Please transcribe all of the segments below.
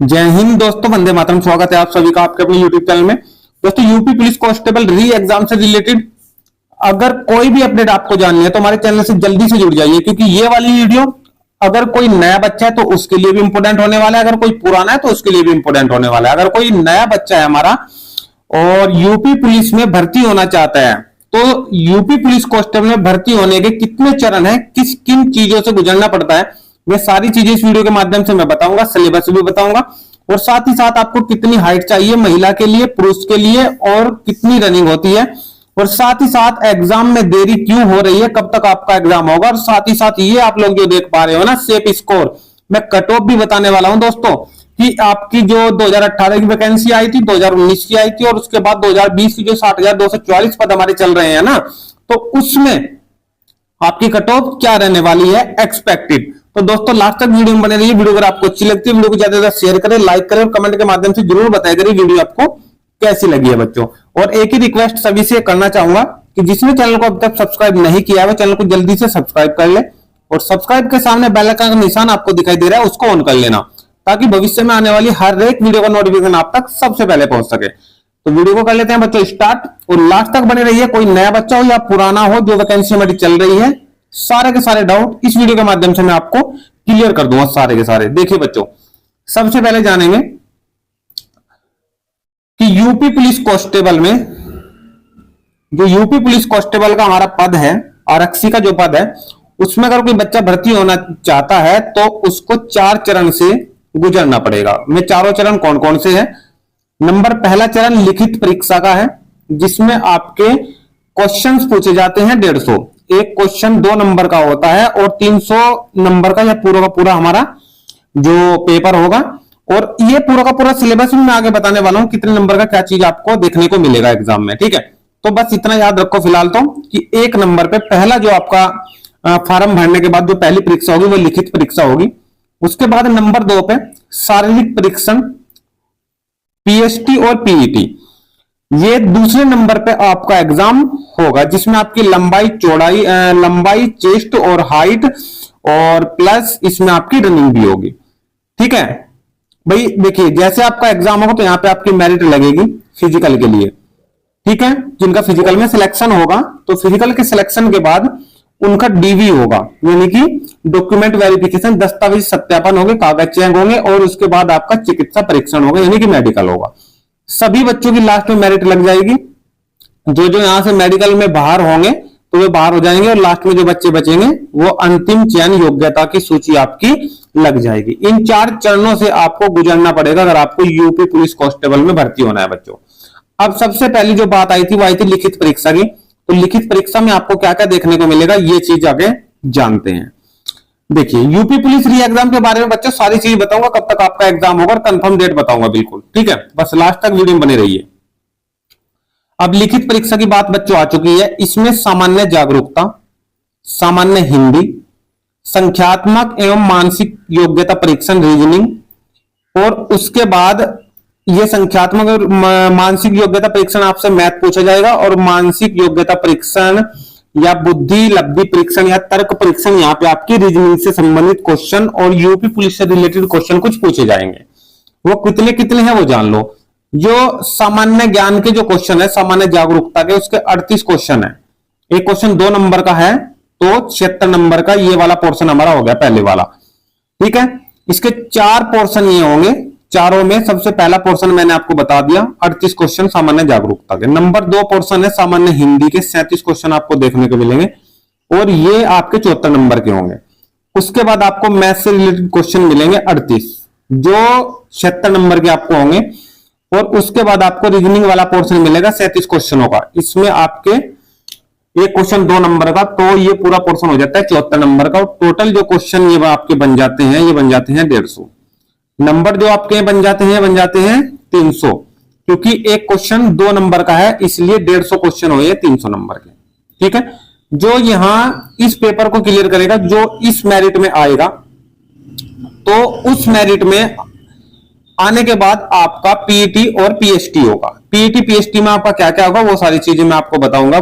जय हिंद दोस्तों, वंदे मातरम। स्वागत है आप सभी का आपके अपने यूट्यूब चैनल में। दोस्तों, यूपी पुलिस कांस्टेबल री एग्जाम से रिलेटेड अगर कोई भी अपडेट आपको जाननी है तो हमारे चैनल से जल्दी से जुड़ जाइए, क्योंकि ये वाली वीडियो अगर कोई नया बच्चा है तो उसके लिए भी इंपोर्टेंट होने वाला है, अगर कोई पुराना है तो उसके लिए भी इंपोर्टेंट होने वाला है। अगर कोई नया बच्चा है हमारा और यूपी पुलिस में भर्ती होना चाहता है तो यूपी पुलिस कांस्टेबल में भर्ती होने के कितने चरण है, किन चीजों से गुजरना पड़ता है, वे सारी चीजें इस वीडियो के माध्यम से मैं बताऊंगा। सिलेबस भी बताऊंगा और साथ ही साथ आपको कितनी हाइट चाहिए महिला के लिए, पुरुष के लिए, और कितनी रनिंग होती है, और साथ ही साथ एग्जाम में देरी क्यों हो रही है, कब तक आपका एग्जाम होगा, और साथ ही साथ ये आप लोग जो देख पा रहे हो ना सेफ स्कोर, मैं कट ऑफ भी बताने वाला हूं दोस्तों कि आपकी जो 2018 की वैकेंसी आई थी, 2019 की आई थी, और उसके बाद 2020 की जो 60,244 पद हमारे चल रहे हैं ना, तो उसमें आपकी कट ऑफ क्या रहने वाली है एक्सपेक्टेड। तो दोस्तों लास्ट तक वीडियो में बने रहिए। वीडियो अगर आपको अच्छी लगती है वीडियो को ज्यादा से ज्यादा शेयर करें, लाइक करें और कमेंट के माध्यम से जरूर बताया करें वीडियो आपको कैसी लगी है बच्चों। और एक ही रिक्वेस्ट सभी से करना चाहूंगा कि जिसने चैनल को अब तक सब्सक्राइब नहीं किया है चैनल को जल्दी से सब्सक्राइब कर ले, और सब्सक्राइब के सामने बेल आइकन का निशान आपको दिखाई दे रहा है उसको ऑन कर लेना, ताकि भविष्य में आने वाली हर एक वीडियो का नोटिफिकेशन आप तक सबसे पहले पहुंच सके। तो वीडियो को कर लेते हैं बच्चों स्टार्ट, और लास्ट तक बने रहिए। कोई नया बच्चा हो या पुराना हो, जो वैकेंसी हमारी चल रही है, सारे के सारे डाउट इस वीडियो के माध्यम से मैं आपको क्लियर कर दूंगा सारे के सारे। देखिए बच्चों, सबसे पहले जानेंगे कि यूपी पुलिस कांस्टेबल में, जो यूपी पुलिस कांस्टेबल का हमारा पद है, आरक्षी का जो पद है, उसमें अगर कोई बच्चा भर्ती होना चाहता है तो उसको 4 चरण से गुजरना पड़ेगा। में चारों चरण कौन कौन से हैं? नंबर पहला चरण लिखित परीक्षा का है, जिसमें आपके क्वेश्चंस पूछे जाते हैं 150। एक क्वेश्चन 2 नंबर का होता है और 300 नंबर का यह पूरा का पूरा हमारा जो पेपर होगा। और ये पूरा का पूरा सिलेबस मैं आगे बताने वाला हूं कितने नंबर का क्या चीज आपको देखने को मिलेगा एग्जाम में, ठीक है। तो बस इतना याद रखो फिलहाल तो कि 1 नंबर पे पहला जो आपका फॉर्म भरने के बाद जो पहली परीक्षा होगी वो लिखित परीक्षा होगी। उसके बाद नंबर 2 पे शारीरिक परीक्षण, पीएसटी और पीईटी, ये दूसरे नंबर पे आपका एग्जाम होगा, जिसमें आपकी लंबाई चौड़ाई, लंबाई, चेस्ट और हाइट, और प्लस इसमें आपकी रनिंग भी होगी, ठीक है भाई। देखिए जैसे आपका एग्जाम होगा तो यहाँ पे आपकी मेरिट लगेगी फिजिकल के लिए, ठीक है। जिनका फिजिकल में सिलेक्शन होगा तो फिजिकल के सिलेक्शन के बाद उनका डीवी होगा, यानी कि डॉक्यूमेंट वेरिफिकेशन, दस्तावेज सत्यापन होंगे, कागज चेक होंगे, और उसके बाद आपका चिकित्सा परीक्षण होगा, यानी कि मेडिकल होगा। सभी बच्चों की लास्ट में मेरिट लग जाएगी। जो जो यहां से मेडिकल में बाहर होंगे तो वे बाहर हो जाएंगे, और लास्ट में जो बच्चे बचेंगे वो अंतिम चयन योग्यता की सूची आपकी लग जाएगी। इन 4 चरणों से आपको गुजरना पड़ेगा अगर आपको यूपी पुलिस कांस्टेबल में भर्ती होना है बच्चों। अब सबसे पहली जो बात आई थी वो आई थी लिखित परीक्षा की। तो लिखित परीक्षा में आपको क्या क्या देखने को मिलेगा ये चीज आगे जानते हैं। देखिए यूपी पुलिस री एग्जाम के बारे में बच्चों सारी चीज बताऊंगा, कब तक आपका एग्जाम होगा और कंफर्म डेट बताऊंगा बिल्कुल, ठीक है। बस लास्ट तक वीडियो में बने रहिए। अब लिखित परीक्षा की बात बच्चों आ चुकी है। इसमें सामान्य जागरूकता, सामान्य हिंदी, संख्यात्मक एवं मानसिक योग्यता परीक्षण रीजनिंग, और उसके बाद ये संख्यात्मक और मानसिक योग्यता परीक्षण आपसे मैथ पूछा जाएगा, और मानसिक योग्यता परीक्षण या बुद्धि लब्धि परीक्षण या तर्क परीक्षण, यहाँ पे आपकी रीजनिंग से संबंधित क्वेश्चन और यूपी पुलिस से रिलेटेड क्वेश्चन कुछ पूछे जाएंगे। वो कितने कितने हैं वो जान लो। जो सामान्य ज्ञान के जो क्वेश्चन है, सामान्य जागरूकता के, उसके 38 क्वेश्चन है। एक क्वेश्चन 2 नंबर का है तो 76 नंबर का ये वाला पोर्शन हमारा हो गया पहले वाला, ठीक है। इसके 4 पोर्शन ये होंगे। चारों में सबसे पहला पोर्शन मैंने आपको बता दिया, 38 क्वेश्चन सामान्य जागरूकता के। नंबर 2 पोर्शन है सामान्य हिंदी के, 37 क्वेश्चन आपको देखने को मिलेंगे, और ये आपके 74 नंबर के होंगे। उसके बाद आपको मैथ से रिलेटेड क्वेश्चन मिलेंगे 38, जो 76 नंबर के आपको होंगे। और उसके बाद आपको रीजनिंग वाला पोर्शन मिलेगा 37 क्वेश्चनों का। इसमें आपके एक क्वेश्चन 2 नंबर का, तो ये पूरा पोर्शन हो जाता है 74 नंबर का। टोटल जो क्वेश्चन ये आपके बन जाते हैं, ये बन जाते हैं 150। नंबर जो आपके बन जाते हैं 300, क्योंकि एक क्वेश्चन 2 नंबर का है इसलिए 150 क्वेश्चन हो गए 300 नंबर के, ठीक है। जो यहां इस पेपर को क्लियर करेगा, जो इस मेरिट में आएगा, तो उस मेरिट में आने के बाद आपका पीईटी और पीएसटी होगा। पीईटी पीएसटी में आपका क्या क्या होगा वो सारी चीजें मैं आपको बताऊंगा,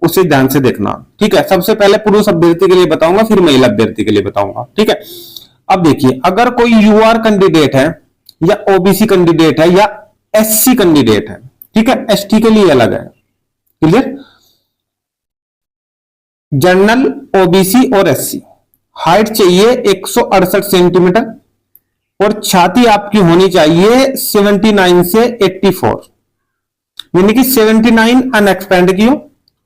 उसे ध्यान से देखना, ठीक है। सबसे पहले पुरुष अभ्यर्थी के लिए बताऊंगा, फिर महिला अभ्यर्थी के लिए बताऊंगा, ठीक है। अब देखिए, अगर कोई यूआर कैंडिडेट है या ओबीसी कैंडिडेट है या एससी कैंडिडेट है, ठीक है, एसटी के लिए अलग है। क्लियर? जनरल, ओबीसी और एससी, हाइट चाहिए 168 सेंटीमीटर और छाती आपकी होनी चाहिए 79 से 84, यानी कि 79 अनएक्सपैंड की हो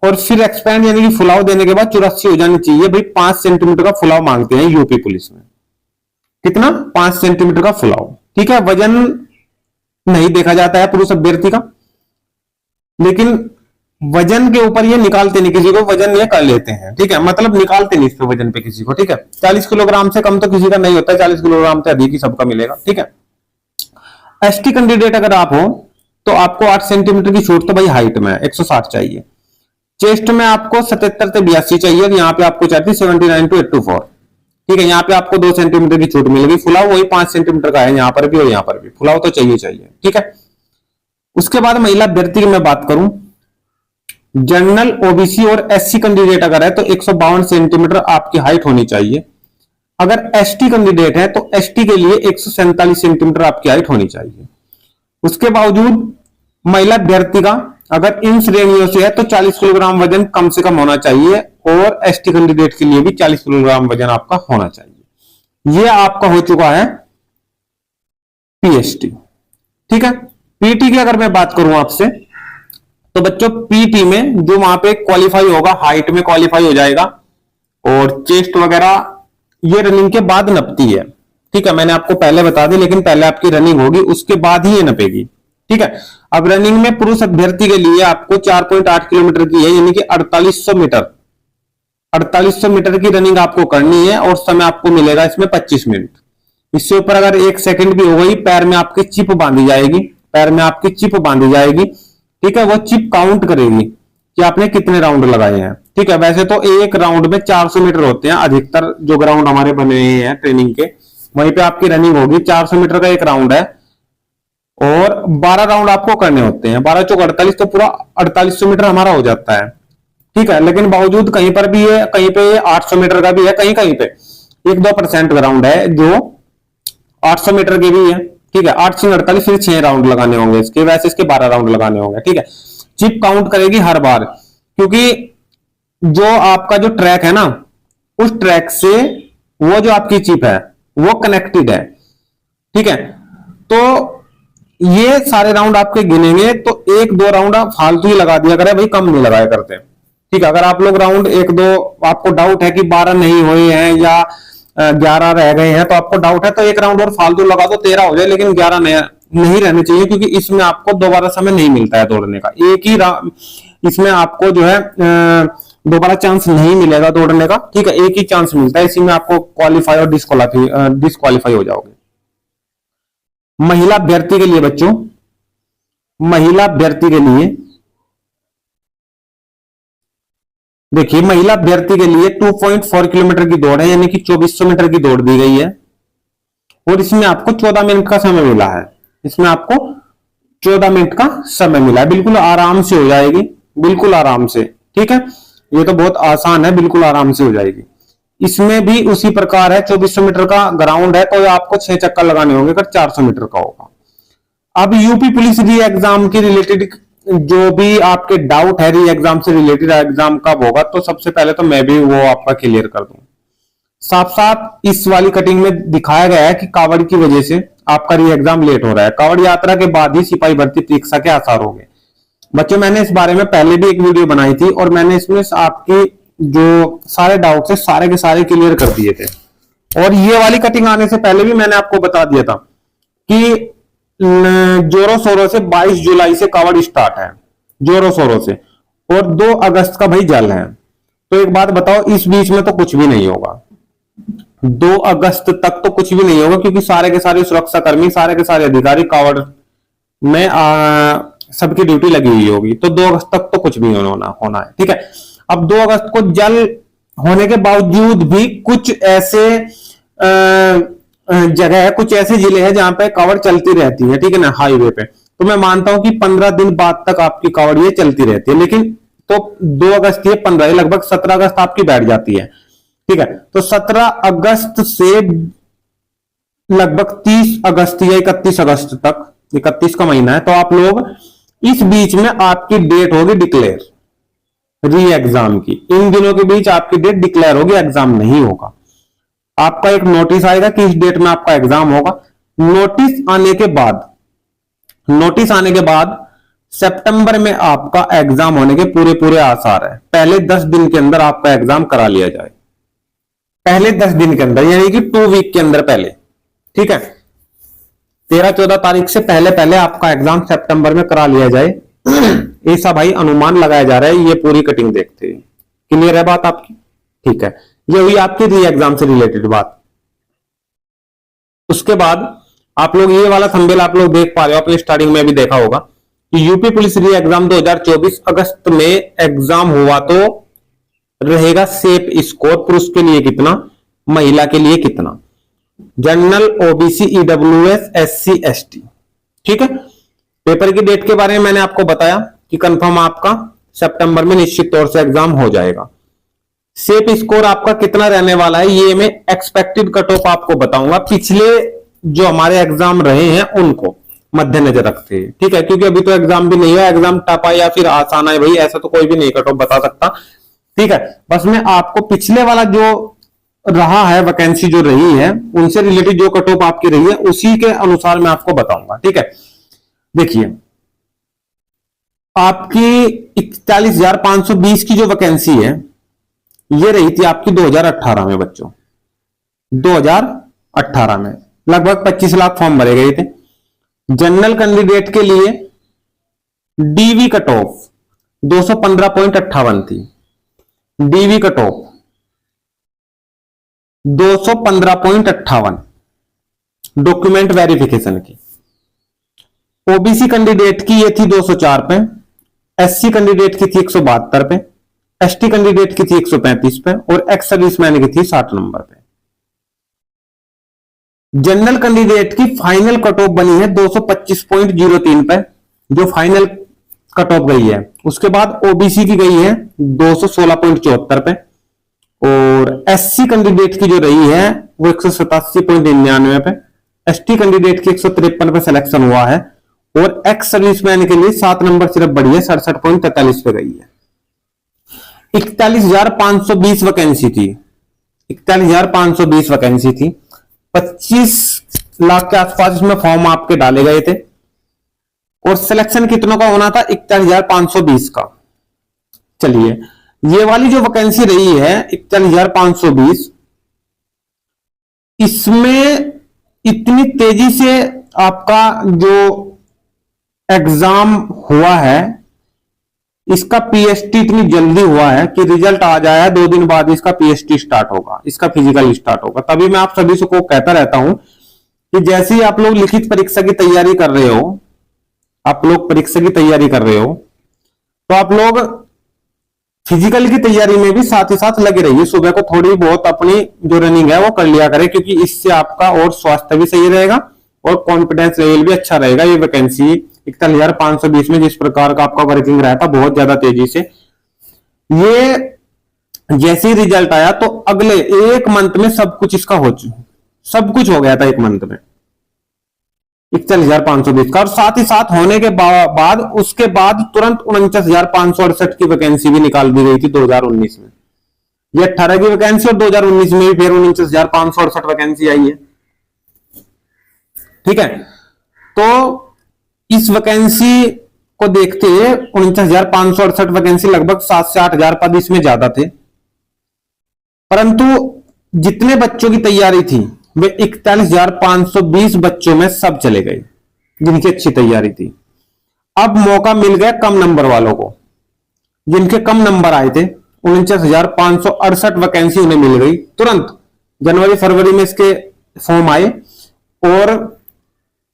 और फिर एक्सपैंड यानी कि फुलाव देने के बाद 84 हो जानी चाहिए। भाई 5 सेंटीमीटर का फुलाव मांगते हैं यूपी पुलिस में। कितना? 5 सेंटीमीटर का फुलाव, ठीक है। वजन नहीं देखा जाता है पुरुष अभ्यर्थी का, लेकिन वजन के ऊपर ये निकालते नहीं, किसी को वजन ये कर लेते हैं, ठीक है, मतलब निकालते नहीं इस पे वजन पे किसी को, ठीक है। 40 किलोग्राम से कम तो किसी का नहीं होता है, 40 किलोग्राम से अधिक ही सबका मिलेगा, ठीक है। एसटी कैंडिडेट अगर आप हो तो आपको 8 सेंटीमीटर की छूट तो भाई हाइट में 160 चाहिए। चेस्ट में आपको 77 से 82 चाहिए, यहाँ पे आपको चाहिए 79 to 84, ठीक है। यहाँ पे आपको 2 सेंटीमीटर की छूट मिलेगी। फुलाव वही 5 सेंटीमीटर का है, यहाँ पर भी और यहाँ पर भी फुलाव तो चाहिए, ठीक है। उसके बाद महिला अभ्यर्थी की मैं बात करूं, जनरल, ओबीसी और एससी कैंडिडेट अगर है तो 152 सेंटीमीटर आपकी हाइट होनी चाहिए। अगर एसटी कैंडिडेट है तो एसटी के लिए 147 सेंटीमीटर आपकी हाइट होनी चाहिए। उसके बावजूद महिला अभ्यर्थी का अगर इन श्रेणियों से है तो 40 किलोग्राम वजन कम से कम होना चाहिए और एसटी कैंडिडेट के लिए भी 40 किलोग्राम वजन आपका होना चाहिए। यह आपका हो चुका है पीएसटी, ठीक है। पीटी की अगर मैं बात करूं आपसे तो बच्चों पीटी में जो वहां पे क्वालिफाई होगा, हाइट में क्वालिफाई हो जाएगा और चेस्ट वगैरह ये रनिंग के बाद नपती है, ठीक है। मैंने आपको पहले बता दी, लेकिन पहले आपकी रनिंग होगी उसके बाद ही ये नपेगी, ठीक है। अब रनिंग में पुरुष अभ्यर्थी के लिए आपको 4.8 किलोमीटर की है, यानी कि 4800 मीटर, 4800 मीटर की रनिंग आपको करनी है और समय आपको मिलेगा इसमें 25 मिनट। इससे ऊपर अगर 1 सेकंड भी हो गई, पैर में आपकी चिप बांधी जाएगी, पैर में आपकी चिप बांधी जाएगी, ठीक है। वो चिप काउंट करेगी कि आपने कितने राउंड लगाए हैं, ठीक है। वैसे तो एक राउंड में 400 मीटर होते हैं, अधिकतर जो ग्राउंड हमारे बने हुए हैं ट्रेनिंग के, वहीं पे आपकी रनिंग होगी। 400 मीटर का एक राउंड है और 12 राउंड आपको करने होते हैं, 12 चौक 48, तो पूरा 4800 मीटर हमारा हो जाता है, ठीक है। लेकिन बावजूद कहीं पर भी है, कहीं पे 800 मीटर का भी है, कहीं कहीं पे 1-2% ग्राउंड है जो 800 मीटर के भी है, ठीक है। 8 से 48 फिर 6 राउंड लगाने होंगे इसके, वैसे इसके 12 राउंड लगाने होंगे, ठीक है। चिप काउंट करेगी हर बार, क्योंकि जो आपका जो ट्रैक है ना, उस ट्रैक से वो जो आपकी चिप है वो कनेक्टेड है, ठीक है। तो ये सारे राउंड आपके गिनेंगे तो 1-2 राउंड आप फालतू ही लगा दिया करें भाई, कम नहीं लगाया करते, ठीक है। अगर आप लोग राउंड 1-2 आपको डाउट है कि 12 नहीं हुए हैं या 11 रह गए हैं, तो आपको डाउट है तो एक राउंड और फालतू लगा दो, 13 हो जाए, लेकिन 11 नहीं रहने चाहिए, क्योंकि इसमें आपको दोबारा समय नहीं मिलता है दौड़ने का। एक ही इसमें आपको जो है दोबारा चांस नहीं मिलेगा दौड़ने का, ठीक है। एक ही चांस मिलता है, इसी में आपको क्वालिफाई और डिस्क्वालीफाई हो जाओगे। महिला अभ्यर्थी के लिए बच्चों, महिला अभ्यर्थी के लिए देखिए, महिला अभ्यर्थी के लिए 2.4 किलोमीटर की दौड़ है, यानी कि 2400 मीटर की दौड़ दी गई है और इसमें आपको 14 मिनट का समय मिला है। इसमें आपको 14 मिनट का समय मिला है, बिल्कुल आराम से हो जाएगी, बिल्कुल आराम से, ठीक है। ये तो बहुत आसान है, बिल्कुल आराम से हो जाएगी। इसमें भी उसी प्रकार है, 2400 मीटर का ग्राउंड है तो आपको 6 चक्कर लगाने होंगे अगर 400 मीटर का होगा। अब यूपी पुलिस री एग्जाम के रिलेटेड जो भी आपके डाउट है, री एग्जाम से रिलेटेड एग्जाम कब होगा, तो सबसे पहले तो मैं भी वो आपका क्लियर कर दूं। साफ साफ इस वाली कटिंग में दिखाया गया है कि कावड़ की वजह से आपका री एग्जाम लेट हो रहा है। कावड़ यात्रा के बाद ही सिपाही भर्ती परीक्षा के आसार हो गए। बच्चों मैंने इस बारे में पहले भी एक वीडियो बनाई थी और मैंने इसमें आपके जो सारे डाउट है सारे के सारे क्लियर कर दिए थे, और ये वाली कटिंग आने से पहले भी मैंने आपको बता दिया था कि जोरों शोरों से 22 जुलाई से कावड़ स्टार्ट है, जोरों शोरों से, और 2 अगस्त का भाई जल है। तो एक बात बताओ, इस बीच में तो कुछ भी नहीं होगा, 2 अगस्त तक तो कुछ भी नहीं होगा, क्योंकि सारे के सारे सुरक्षा कर्मी, सारे के सारे अधिकारी कावड़ में सबकी ड्यूटी लगी हुई होगी। तो 2 अगस्त तक तो कुछ भी होना है, ठीक है। अब 2 अगस्त को जल होने के बावजूद भी कुछ ऐसे जगह है, कुछ ऐसे जिले हैं जहां पे कावड़ चलती रहती है, ठीक है ना, हाईवे पे। तो मैं मानता हूं कि 15 दिन बाद तक आपकी कावड़ ये चलती रहती है, लेकिन तो 2 अगस्त ये 15, लगभग 17 अगस्त आपकी बैठ जाती है, ठीक है। तो 17 अगस्त से लगभग 30 अगस्त या 31 अगस्त तक, 31 का महीना है, तो आप लोग इस बीच में आपकी डेट होगी डिक्लेयर री एग्जाम की। इन दिनों के बीच आपकी डेट डिक्लेयर होगी, एग्जाम नहीं होगा। आपका एक नोटिस आएगा कि इस डेट में आपका एग्जाम होगा। नोटिस आने के बाद सितंबर में आपका एग्जाम होने के पूरे पूरे आसार है। पहले 10 दिन के अंदर आपका एग्जाम करा लिया जाए, पहले 10 दिन के अंदर, यानी कि 2 वीक के अंदर पहले, ठीक है। 13-14 तारीख से पहले पहले आपका एग्जाम सितंबर में करा लिया जाए, ऐसा भाई अनुमान लगाया जा रहा है। ये पूरी कटिंग देखते हैं, क्लियर है बात आपकी, ठीक है। ये हुई आपकी री एग्जाम से रिलेटेड बात। उसके बाद आप लोग ये वाला थंबनेल आप लोग देख पा रहे हो, अपने स्टार्टिंग में भी देखा होगा कि यूपी पुलिस री एग्जाम 2024 अगस्त में एग्जाम हुआ तो रहेगा सेफ स्कोर। पुरुष के लिए कितना, महिला के लिए कितना, general, OBC, EWS, SC, ST, ठीक है। पेपर की डेट के बारे में मैंने आपको बताया कि कंफर्म आपका सितंबर में निश्चित तौर से एग्जाम हो जाएगा। सेफ स्कोर आपका कितना रहने वाला है ये मैं एक्सपेक्टेड कट ऑफ आपको बताऊंगा, पिछले जो हमारे एग्जाम रहे हैं उनको मद्देनजर रखते हैं, ठीक है। क्योंकि अभी तो एग्जाम भी नहीं है, एग्जाम टफ है या फिर आसान है भाई, ऐसा तो कोई भी नहीं कट ऑफ बता सकता, ठीक है। बस मैं आपको पिछले वाला जो रहा है वैकेंसी जो रही है उनसे रिलेटेड जो कट ऑफ आपकी रही है उसी के अनुसार मैं आपको बताऊंगा, ठीक है। देखिए आपकी 41,520 की जो वैकेंसी है ये रही थी आपकी 2018 में बच्चों, 2018 में लगभग 25 लाख फॉर्म भरे गए थे। जनरल कैंडिडेट के लिए डीवी कट ऑफ 215.58 थी, DV cut off 215.58 document verification की। ओबीसी कैंडिडेट की ये थी 204 पे, एससी कैंडिडेट की थी 172 पे, एसटी कैंडिडेट की थी 135 पे और एक्स सर्विसमैन की थी 60 नंबर पे। जनरल कैंडिडेट की फाइनल कट ऑफ बनी है 225.03 पे, जो फाइनल कट ऑफ गई है। उसके बाद ओबीसी की गई है 216.74 पे और एससी कैंडिडेट की जो रही है वो 187.99 पे, एसटी कैंडिडेट की 153 पे सिलेक्शन हुआ है और एक्स सर्विसमैन के लिए 7 नंबर सिर्फ बढ़ी है, 67.43 पे गई है। 41,520 वैकेंसी थी, 41,520 वैकेंसी थी। 25 लाख के आसपास इसमें फॉर्म आपके डाले गए थे और सिलेक्शन कितनों का होना था, 41,520 का। चलिए ये वाली जो वैकेंसी रही है 41,520, इसमें इतनी तेजी से आपका जो एग्जाम हुआ है, इसका पीएसटी इतनी जल्दी हुआ है कि रिजल्ट आ जाए 2 दिन बाद इसका पीएसटी स्टार्ट होगा, इसका फिजिकल स्टार्ट होगा। तभी मैं आप सभी को कहता रहता हूं कि जैसे ही आप लोग लिखित परीक्षा की तैयारी कर रहे हो, आप लोग परीक्षा की तैयारी कर रहे हो, तो आप लोग फिजिकल की तैयारी में भी साथ ही साथ लगे रहिए। सुबह को थोड़ी बहुत अपनी जो रनिंग है वो कर लिया करें, क्योंकि इससे आपका और स्वास्थ्य भी सही रहेगा और कॉन्फिडेंस लेवल भी अच्छा रहेगा। ये वैकेंसी 41,520 में जिस प्रकार का आपका वर्किंग रहा था बहुत ज्यादा तेजी से, ये जैसे ही रिजल्ट आया तो अगले 1 मंथ में सब कुछ इसका सब कुछ हो गया था 1 मंथ में 41,520 का। और साथ ही साथ होने के बाद उसके बाद तुरंत 49,568 की वैकेंसी भी निकाल दी गई थी 2019 में। ये 18 की वैकेंसी और 2019 में भी फिर 49,568 वैकेंसी आई है, ठीक है। तो इस वैकेंसी को देखते हुए 49,568 वैकेंसी, लगभग 7 से 8,000 पद इसमें ज्यादा थे, परंतु जितने बच्चों की तैयारी थी वे 41,520 बच्चों में सब चले गए जिनकी अच्छी तैयारी थी। अब मौका मिल गया कम नंबर वालों को, जिनके कम नंबर आए थे 49,568 वैकेंसी उन्हें मिल गई तुरंत। जनवरी फरवरी में इसके फॉर्म आए और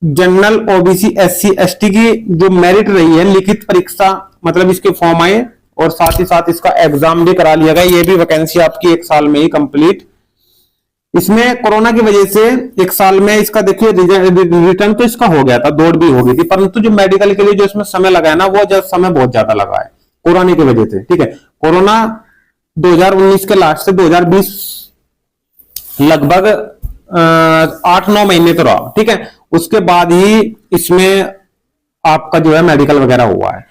जनरल, ओबीसी, एससी, एसटी की जो मेरिट रही है लिखित परीक्षा, मतलब इसके फॉर्म आए और साथ ही साथ इसका एग्जाम भी करा लिया गया। ये भी वैकेंसी आपकी 1 साल में ही कंप्लीट। इसमें कोरोना की वजह से 1 साल में इसका देखिए रिटर्न तो इसका हो गया था, दौड़ भी हो गई थी, परंतु जो मेडिकल के लिए जो इसमें समय लगा है ना, वो समय बहुत ज्यादा लगा है कोरोना की वजह से, ठीक है। कोरोना 2019 के लास्ट से 2020 लगभग 8-9 महीने तो रहा, ठीक है। उसके बाद ही इसमें आपका जो है मेडिकल वगैरह हुआ है।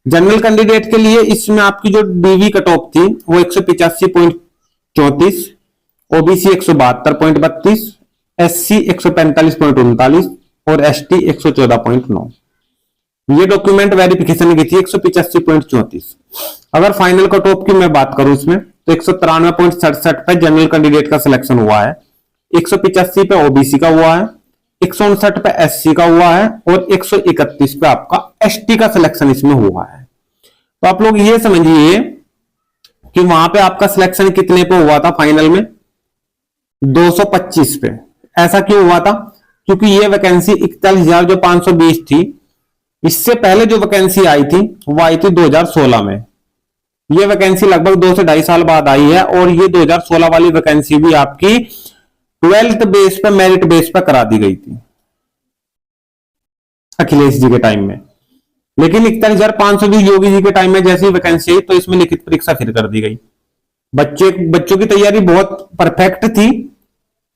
जनरल कैंडिडेट के लिए इसमें आपकी जो डीवी कट ऑफ थी वो 185.34, ओबीसी 172.32, एससी 145.39 और एसटी 114.9। ये डॉक्यूमेंट वेरिफिकेशन की थी 185.34। अगर फाइनल कट ऑफ की मैं बात करूं इसमें तो 193.67 पे जनरल कैंडिडेट का सिलेक्शन हुआ है, 185 पे ओबीसी का हुआ है, 159 पे एससी का हुआ है और 131 पे आपका एसटी का सिलेक्शन इसमें हुआ है। तो आप लोग ये समझिए कि वहां पे आपका सिलेक्शन कितने पे हुआ था फाइनल में, 225 पे। ऐसा क्यों हुआ था? क्योंकि ये वैकेंसी 41,000 जो 520 थी, इससे पहले जो वैकेंसी आई थी वो आई थी 2016 में। ये वैकेंसी लगभग 2 से 2.5 साल बाद आई है और ये 2016 वाली वैकेंसी भी आपकी 12th बेस पे, मेरिट बेस पे करा दी गई थी अखिलेश जी के टाइम में। लेकिन 41,520 योगी जी के टाइम में जैसी वैकेंसी आई तो इसमें लिखित परीक्षा फिर कर दी गई। बच्चों की तैयारी बहुत परफेक्ट थी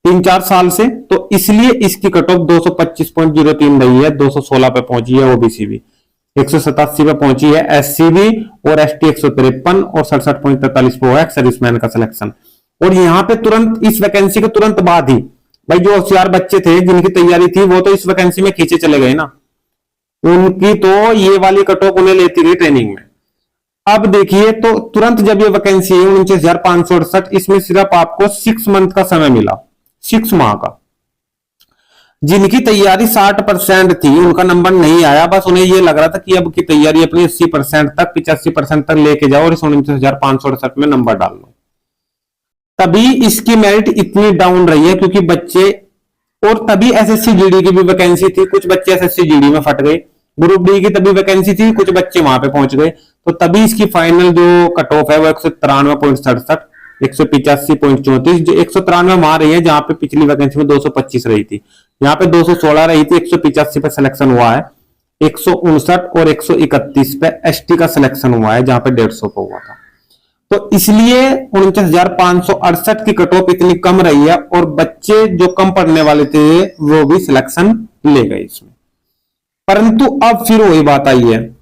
3-4 साल से, तो इसलिए इसकी कट ऑफ 225.03 रही है, 216 पे पहुंची है ओबीसी भी, 187 पे पहुंची है एससी भी और एसटी 153 और 67.43 पे हुआ है सर्विसमैन का सिलेक्शन। और यहाँ पे तुरंत इस वैकेंसी के तुरंत बाद ही भाई जो होशियार बच्चे थे जिनकी तैयारी थी वो तो इस वैकेंसी में खींचे चले गए ना, उनकी तो ये वाली कट ऑफ उन्हें लेती गई ट्रेनिंग में। अब देखिए तो तुरंत जब ये वैकेंसी है 49,568, इसमें सिर्फ आपको 6 मंथ का समय मिला, 6 माह का। जिनकी तैयारी 60% थी उनका नंबर नहीं आया, बस उन्हें ये लग रहा था कि अब की तैयारी अपनी 80% तक 85% तक लेके जाओ और इस 49,568 में नंबर डाल लो। तभी इसकी मेरिट इतनी डाउन रही है क्योंकि बच्चे, और तभी एसएससी जीडी की भी वैकेंसी थी, कुछ बच्चे एसएससी जीडी में फट गए, ग्रुप डी की तभी वैकेंसी थी, कुछ बच्चे वहां पे पहुंच गए, तो तभी इसकी फाइनल जो कट ऑफ है वो 193.67, 185.34, जो 193 वहां रही है जहां पे पिछली वैकेंसी में 225 रही थी, यहाँ पे 216 रही थी, 185 पे सिलेक्शन हुआ है, 159 और 131 पे एसटी का सिलेक्शन हुआ है जहां पे 150 पे हुआ था। तो इसलिए 49,568 की कट ऑफ इतनी कम रही है और बच्चे जो कम पढ़ने वाले थे वो भी सिलेक्शन ले गए इसमें। परंतु अब फिर वही बात आई है,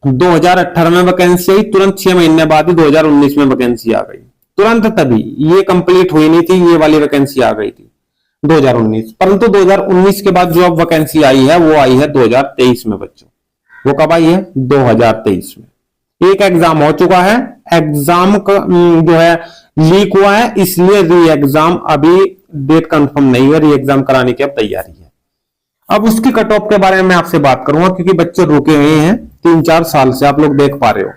2018 में वैकेंसी आई, तुरंत 6 महीने बाद ही 2019 में वैकेंसी आ गई, तुरंत तभी ये कंप्लीट हुई नहीं थी, ये वाली वैकेंसी आ गई थी 2019। परंतु 2019 के बाद जो अब वैकेंसी आई है वो आई है 2023 में बच्चों। वो कब आई है? 2023 में। एक एग्जाम हो चुका है, एग्जाम जो है लीक हुआ है, इसलिए री एग्जाम अभी डेट कंफर्म नहीं है, री एग्जाम कराने की अब तैयारी है। अब उसकी कट ऑफ के बारे में आपसे बात करूंगा क्योंकि बच्चे रुके हुए हैं 3-4 साल से, आप लोग देख पा रहे हो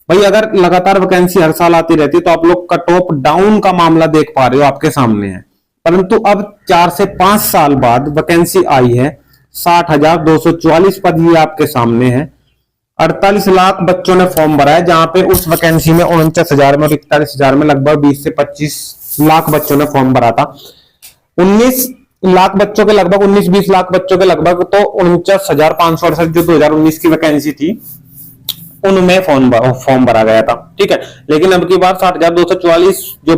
भाई। अगर लगातार वैकेंसी हर साल आती रहती तो आप लोग कट ऑफ डाउन का मामला देख पा रहे हो, आपके सामने है। परंतु अब 4 से 5 साल बाद वैकेंसी आई है, 60,244 पद ये आपके सामने है, 48 लाख बच्चों ने फॉर्म भरा है, जहां पे उस वैकेंसी में 49,000 में और 41,000 में लगभग 20 से 25 लाख बच्चों ने फॉर्म भरा था। 19 लाख बच्चों के लगभग, 19-20 लाख बच्चों के लगभग तो 49,568 जो 2019 की वैकेंसी थी उनमें फॉर्म भरा गया था, ठीक है। लेकिन अब की बार 60,244 जो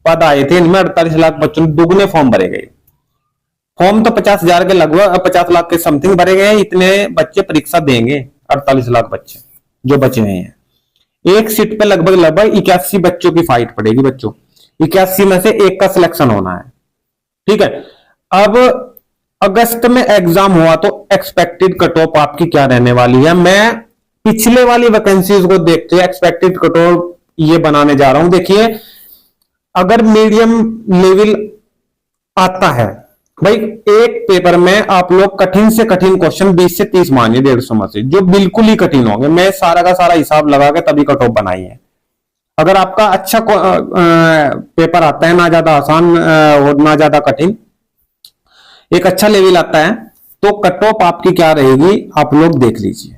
पद आए थे इनमें 48 लाख बच्चों दुगने फॉर्म भरे गए। फॉर्म तो 50,000 के लगभग 50 लाख के समथिंग भरे गए हैं, इतने बच्चे परीक्षा देंगे, 48 लाख बच्चे जो बचे हुए हैं। एक सीट पे लगभग 81 बच्चों की फाइट पड़ेगी बच्चों, 81 में से एक का सिलेक्शन होना है, ठीक है। अब अगस्त में एग्जाम हुआ तो एक्सपेक्टेड कट ऑफ आपकी क्या रहने वाली है, मैं पिछले वाली वैकेंसीज को देखते हुए एक्सपेक्टेड कट ऑफ ये बनाने जा रहा हूं। देखिए अगर मीडियम लेवल आता है भाई, एक पेपर में आप लोग कठिन से कठिन क्वेश्चन 20 से 30 मानिए 150 में से, जो बिल्कुल ही कठिन होंगे, मैं सारा का सारा हिसाब लगा के तभी कट ऑफ बनाई है। अगर आपका अच्छा पेपर आता है, ना ज्यादा आसान और ना ज्यादा कठिन, एक अच्छा लेवल आता है, तो कट ऑफ आपकी क्या रहेगी आप लोग देख लीजिए।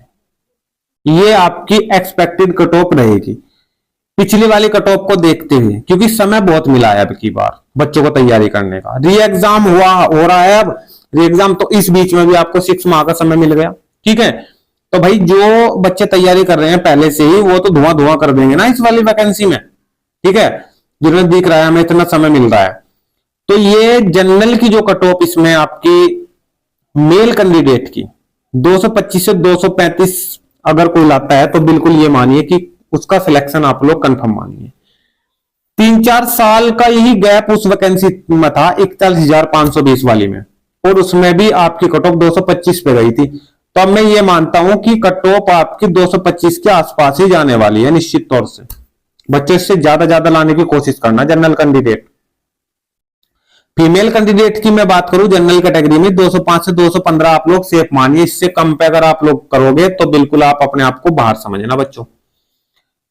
ये आपकी एक्सपेक्टेड कट ऑफ रहेगी पिछली वाली कट ऑफ को देखते हुए, क्योंकि समय बहुत मिला है अब की बार बच्चों को तैयारी करने का। री एग्जाम हो रहा है, अब री एग्जाम तो इस बीच में भी आपको 6 माह का समय मिल गया, ठीक है। तो भाई जो बच्चे तैयारी कर रहे हैं पहले से ही वो तो धुआं कर देंगे ना इस वाली वैकेंसी में, ठीक है, जिन्हें दिख रहा है हमें इतना समय मिल रहा है। तो ये जनरल की जो कट ऑफ इसमें आपकी मेल कैंडिडेट की 225 से 235 अगर कोई लाता है तो बिल्कुल ये मानिए कि उसका सिलेक्शन आप लोग कंफर्म मानिए। 3-4 साल का यही गैप उस वैकेंसी में था 41,520 वाली में, और उसमें भी आपकी कट ऑफ 225 पे गई थी। तो अब मैं ये मानता हूं कि कट ऑफ आपकी 225 के आसपास ही जाने वाली है निश्चित तौर से। बच्चे से ज्यादा लाने की कोशिश करना जनरल कैंडिडेट। फीमेल कैंडिडेट की मैं बात करूं जनरल कैटेगरी में 205 से 215 आप लोग सेफ मानिए। इससे कम पे अगर आप लोग करोगे तो बिल्कुल आप अपने आप को बाहर समझना बच्चों।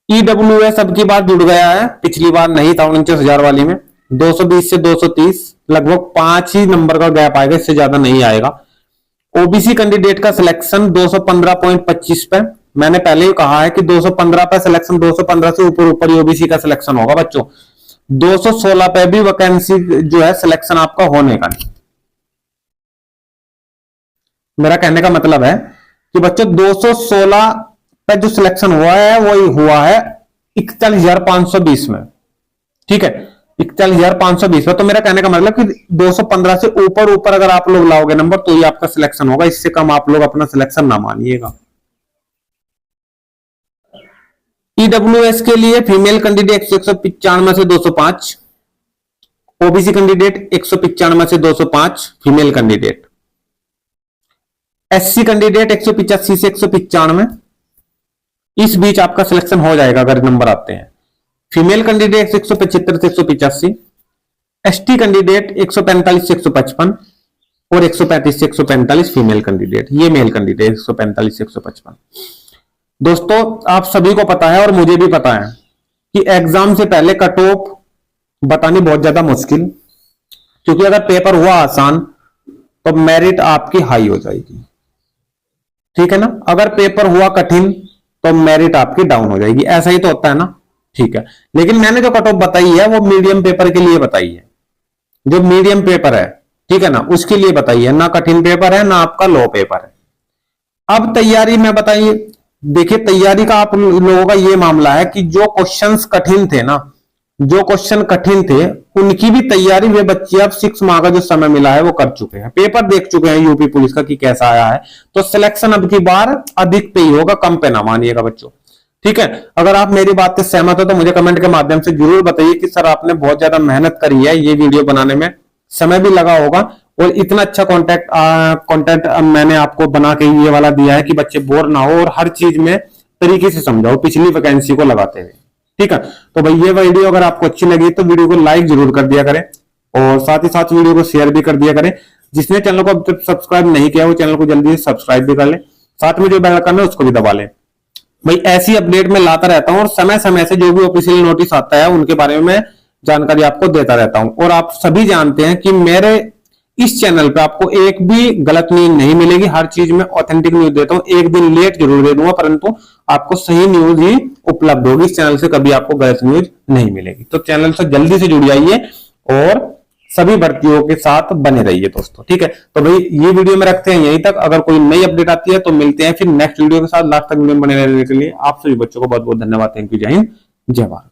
ईडब्ल्यूएस अब की बार जुड़ गया है, पिछली बार नहीं था 49,000 वाली में। 220 से 230 लगभग 5 ही नंबर का गैप आएगा, इससे ज्यादा नहीं आएगा। ओबीसी कैंडिडेट का सिलेक्शन 215.25 पे, मैंने पहले ही कहा है कि 215 पे सिलेक्शन, 215 से ऊपर ही ओबीसी का सिलेक्शन होगा बच्चों। 216 पे भी वैकेंसी जो है सिलेक्शन आपका होने का नहीं। मेरा कहने का मतलब है कि बच्चों 216 पे जो सिलेक्शन हुआ है वही हुआ है 41,520 में, ठीक है, 41,520 में। तो मेरा कहने का मतलब कि 215 से ऊपर अगर आप लोग लाओगे नंबर तो ही आपका सिलेक्शन होगा, इससे कम आप लोग अपना सिलेक्शन ना मानिएगा। ईडब्ल्यूएस के लिए फीमेल कैंडिडेट 195 से 205, ओबीसी कैंडिडेट 195 से 205 फीमेल कैंडिडेट, एससी कैंडिडेट 185 से 195, इस बीच आपका सिलेक्शन हो जाएगा अगर नंबर आते हैं। फीमेल कैंडिडेट 175 से 185, एसटी कैंडिडेट 145 से 155 और 135 से 145 फीमेल कैंडिडेट, ये मेल कैंडिडेट 145 से 155। दोस्तों आप सभी को पता है और मुझे भी पता है कि एग्जाम से पहले कट ऑफ बतानी बहुत ज्यादा मुश्किल, क्योंकि अगर पेपर हुआ आसान तो मेरिट आपकी हाई हो जाएगी, ठीक है ना। अगर पेपर हुआ कठिन तो मेरिट आपकी डाउन हो जाएगी, ऐसा ही तो होता है ना, ठीक है। लेकिन मैंने जो कट ऑफ बताई है वो मीडियम पेपर के लिए बताई है, जो मीडियम पेपर है, ठीक है ना, उसके लिए बताई है, ना कठिन पेपर है ना आपका लो पेपर है। अब तैयारी में बताइए, देखिए तैयारी का आप लोगों का ये मामला है कि जो क्वेश्चंस कठिन थे ना, जो क्वेश्चन कठिन थे उनकी भी तैयारी वे बच्चे अब 6 माह का जो समय मिला है वो कर चुके हैं, पेपर देख चुके हैं यूपी पुलिस का कि कैसा आया है। तो सिलेक्शन अब की बार अधिक पे ही होगा, कम पे ना मानिएगा बच्चों, ठीक है। अगर आप मेरी बात से सहमत हो तो मुझे कमेंट के माध्यम से जरूर बताइए कि सर आपने बहुत ज्यादा मेहनत करी है, ये वीडियो बनाने में समय भी लगा होगा और इतना अच्छा कंटेंट मैंने आपको बना के ये वाला दिया है कि बच्चे बोर ना हो और हर चीज में तरीके से समझाओ पिछली वैकेंसी को लगाते हुए, ठीक है। तो भाई ये वीडियो अगर आपको अच्छी लगी तो वीडियो को लाइक जरूर कर दिया करें और साथ ही साथ वीडियो को शेयर भी कर दिया करें। जिसने चैनल को अब तक सब्सक्राइब नहीं किया वो चैनल को जल्दी से सब्सक्राइब भी कर ले, साथ में जो बेल आइकन है उसको भी दबा ले। भाई ऐसी अपडेट मैं लाता रहता हूँ और समय समय से जो भी ऑफिशियल नोटिस आता है उनके बारे में मैं जानकारी आपको देता रहता हूं। और आप सभी जानते हैं कि मेरे इस चैनल पे आपको एक भी गलत न्यूज नहीं मिलेगी, हर चीज में ऑथेंटिक न्यूज देता हूं। एक दिन लेट जरूर दे दूंगा परंतु आपको सही न्यूज ही उपलब्ध होगी, इस चैनल से कभी आपको गलत न्यूज नहीं मिलेगी। तो चैनल से जल्दी से जुड़ जाइए और सभी भर्तियों के साथ बने रहिए दोस्तों, ठीक है। तो भाई ये वीडियो में रखते हैं यहीं तक, अगर कोई नई अपडेट आती है तो मिलते हैं फिर नेक्स्ट वीडियो के साथ। लास्ट तक वीडियो में बने रहने के लिए आप सभी बच्चों को बहुत बहुत धन्यवाद। थैंक यू, जय हिंद, जय भारत।